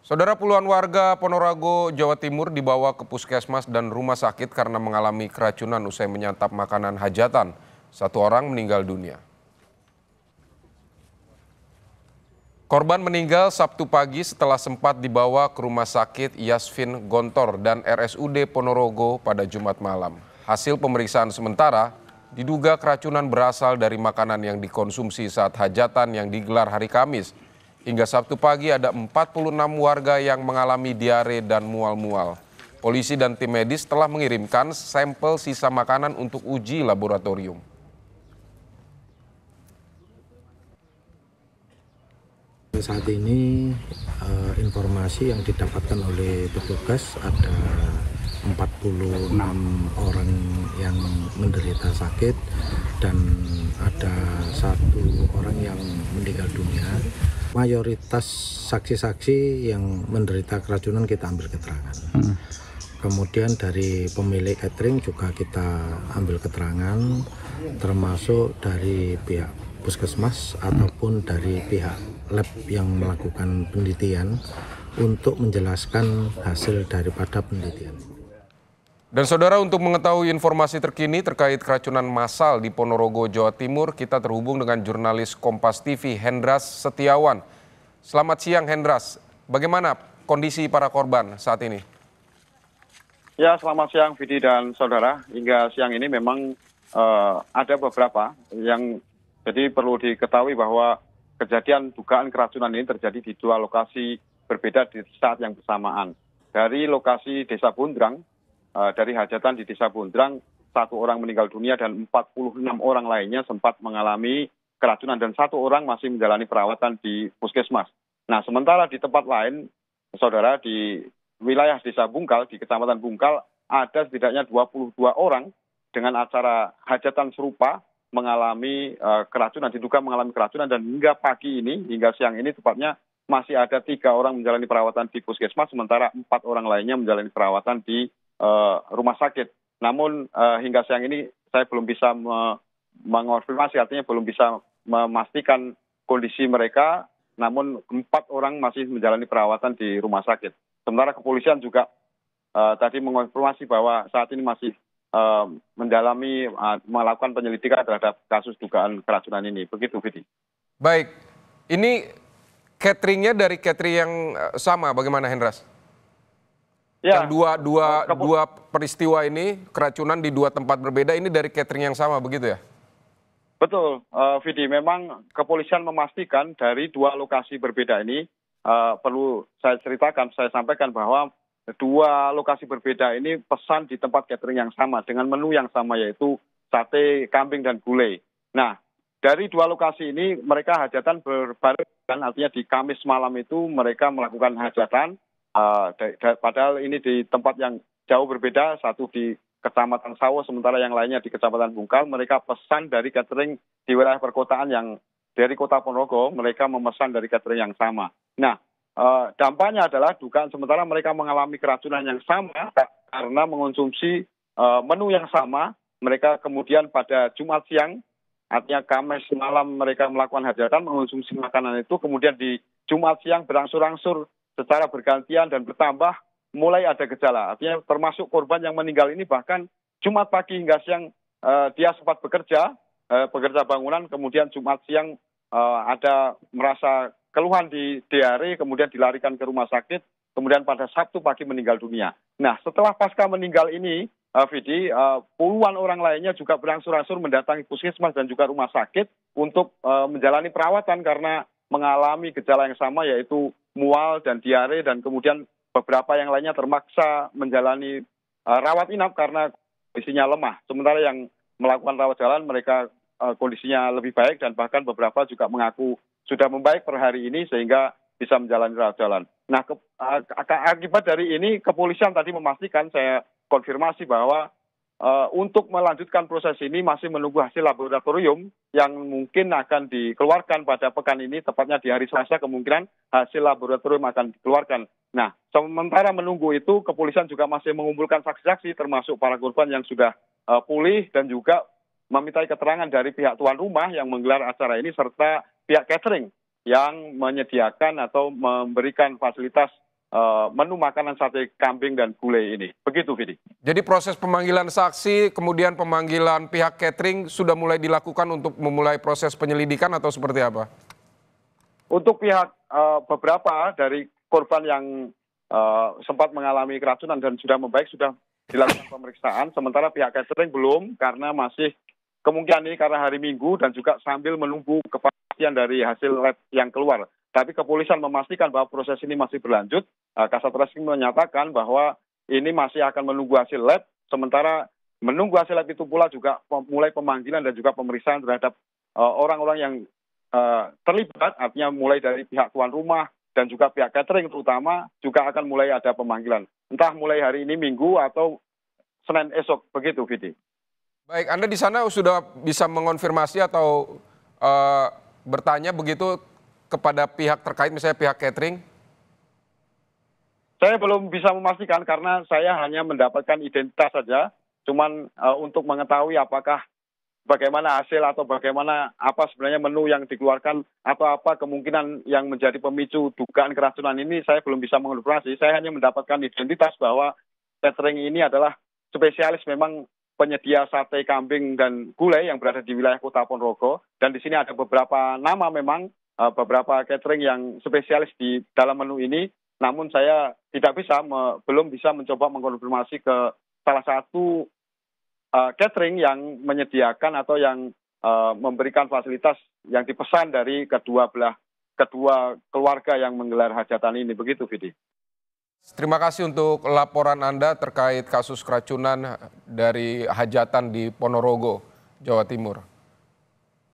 Saudara, puluhan warga Ponorogo, Jawa Timur dibawa ke puskesmas dan rumah sakit karena mengalami keracunan usai menyantap makanan hajatan. Satu orang meninggal dunia. Korban meninggal Sabtu pagi setelah sempat dibawa ke rumah sakit Yasvin Gontor dan RSUD Ponorogo pada Jumat malam. Hasil pemeriksaan sementara, diduga keracunan berasal dari makanan yang dikonsumsi saat hajatan yang digelar hari Kamis. Hingga Sabtu pagi ada 46 warga yang mengalami diare dan mual-mual. Polisi dan tim medis telah mengirimkan sampel sisa makanan untuk uji laboratorium. Saat ini informasi yang didapatkan oleh petugas ada 46 orang yang menderita sakit dan ada 1 orang yang meninggal dunia. Mayoritas saksi-saksi yang menderita keracunan kita ambil keterangan. Kemudian dari pemilik catering juga kita ambil keterangan, termasuk dari pihak puskesmas ataupun dari pihak lab yang melakukan penelitian untuk menjelaskan hasil daripada penelitian. Dan saudara, untuk mengetahui informasi terkini terkait keracunan massal di Ponorogo, Jawa Timur, kita terhubung dengan jurnalis Kompas TV Hendras Setiawan. Selamat siang Hendras, bagaimana kondisi para korban saat ini? Ya, selamat siang Vidi dan saudara. Hingga siang ini memang ada beberapa yang jadi perlu diketahui bahwa kejadian dugaan keracunan ini terjadi di 2 lokasi berbeda di saat yang bersamaan. Dari lokasi Desa Bundrang, dari hajatan di Desa Bundrang, 1 orang meninggal dunia dan 46 orang lainnya sempat mengalami keracunan dan 1 orang masih menjalani perawatan di puskesmas. Nah, sementara di tempat lain, saudara, di wilayah Desa Bungkal, di Kecamatan Bungkal, ada setidaknya 22 orang dengan acara hajatan serupa mengalami keracunan, diduga mengalami keracunan, dan hingga pagi ini, hingga siang ini tepatnya, masih ada 3 orang menjalani perawatan di puskesmas, sementara 4 orang lainnya menjalani perawatan di rumah sakit. Namun hingga siang ini saya belum bisa mengonfirmasi, artinya belum bisa memastikan kondisi mereka, namun 4 orang masih menjalani perawatan di rumah sakit. Sementara kepolisian juga tadi mengonfirmasi bahwa saat ini masih melakukan penyelidikan terhadap kasus dugaan keracunan ini. Begitu, Vidi. Baik, ini cateringnya dari catering yang sama, bagaimana Hendras? Ya. Yang dua peristiwa ini, keracunan di 2 tempat berbeda, ini dari catering yang sama, begitu ya? Betul, Vidi. Memang kepolisian memastikan dari 2 lokasi berbeda ini, perlu saya ceritakan, saya sampaikan bahwa 2 lokasi berbeda ini pesan di tempat catering yang sama, dengan menu yang sama, yaitu sate kambing dan gulai. Nah, dari 2 lokasi ini mereka hajatan berbarengan, artinya di Kamis malam itu mereka melakukan hajatan, padahal ini di tempat yang jauh berbeda, satu di Kecamatan Sawo, sementara yang lainnya di Kecamatan Bungkal. Mereka pesan dari catering di wilayah perkotaan yang dari Kota Ponorogo, mereka memesan dari catering yang sama. Nah, dampaknya adalah dugaan sementara mereka mengalami keracunan yang sama karena mengonsumsi menu yang sama. Mereka kemudian pada Jumat siang, artinya Kamis malam mereka melakukan hajatan, mengonsumsi makanan itu, kemudian di Jumat siang berangsur-angsur secara bergantian dan bertambah, mulai ada gejala. Artinya termasuk korban yang meninggal ini bahkan Jumat pagi hingga siang dia sempat bekerja bangunan, kemudian Jumat siang ada merasa keluhan di diare, kemudian dilarikan ke rumah sakit, kemudian pada Sabtu pagi meninggal dunia. Nah, setelah pasca meninggal ini, Vidi, puluhan orang lainnya juga berangsur-angsur mendatangi puskesmas dan juga rumah sakit untuk menjalani perawatan karena mengalami gejala yang sama, yaitu mual dan diare, dan kemudian beberapa yang lainnya termaksa menjalani rawat inap karena kondisinya lemah. Sementara yang melakukan rawat jalan mereka kondisinya lebih baik, dan bahkan beberapa juga mengaku sudah membaik per hari ini sehingga bisa menjalani rawat jalan. Nah, akibat dari ini kepolisian tadi memastikan, saya konfirmasi bahwa untuk melanjutkan proses ini masih menunggu hasil laboratorium yang mungkin akan dikeluarkan pada pekan ini, tepatnya di hari Selasa kemungkinan hasil laboratorium akan dikeluarkan. Nah, sementara menunggu itu, kepolisian juga masih mengumpulkan saksi-saksi termasuk para korban yang sudah pulih, dan juga memintai keterangan dari pihak tuan rumah yang menggelar acara ini serta pihak catering yang menyediakan atau memberikan fasilitas menu makanan sate kambing dan gulai ini. Begitu, Vidi. Jadi proses pemanggilan saksi, kemudian pemanggilan pihak catering sudah mulai dilakukan untuk memulai proses penyelidikan atau seperti apa? Untuk pihak beberapa dari korban yang sempat mengalami keracunan dan sudah membaik sudah dilakukan pemeriksaan, sementara pihak catering belum karena masih kemungkinan ini karena hari Minggu dan juga sambil menunggu kepastian dari hasil lab yang keluar. Tapi kepolisian memastikan bahwa proses ini masih berlanjut. Kasat Reskrim menyatakan bahwa ini masih akan menunggu hasil lab, sementara menunggu hasil lab itu pula juga mulai pemanggilan dan juga pemeriksaan terhadap orang-orang yang terlibat, artinya mulai dari pihak tuan rumah dan juga pihak catering terutama juga akan mulai ada pemanggilan. Entah mulai hari ini Minggu atau Senin esok, begitu, Vidi. Baik, Anda di sana sudah bisa mengonfirmasi atau bertanya begitu kepada pihak terkait, misalnya pihak catering? Saya belum bisa memastikan karena saya hanya mendapatkan identitas saja. Cuman untuk mengetahui apakah bagaimana hasil atau bagaimana apa sebenarnya menu yang dikeluarkan atau apa kemungkinan yang menjadi pemicu dugaan keracunan ini, saya belum bisa mengonfirmasi. Saya hanya mendapatkan identitas bahwa catering ini adalah spesialis memang penyedia sate kambing dan gulai yang berada di wilayah Kota Ponorogo. Dan di sini ada beberapa nama memang, beberapa catering yang spesialis di dalam menu ini, namun saya belum bisa mencoba mengkonfirmasi ke salah satu catering yang menyediakan atau yang memberikan fasilitas yang dipesan dari kedua keluarga yang menggelar hajatan ini. Begitu, Vidi. Terima kasih untuk laporan Anda terkait kasus keracunan dari hajatan di Ponorogo, Jawa Timur.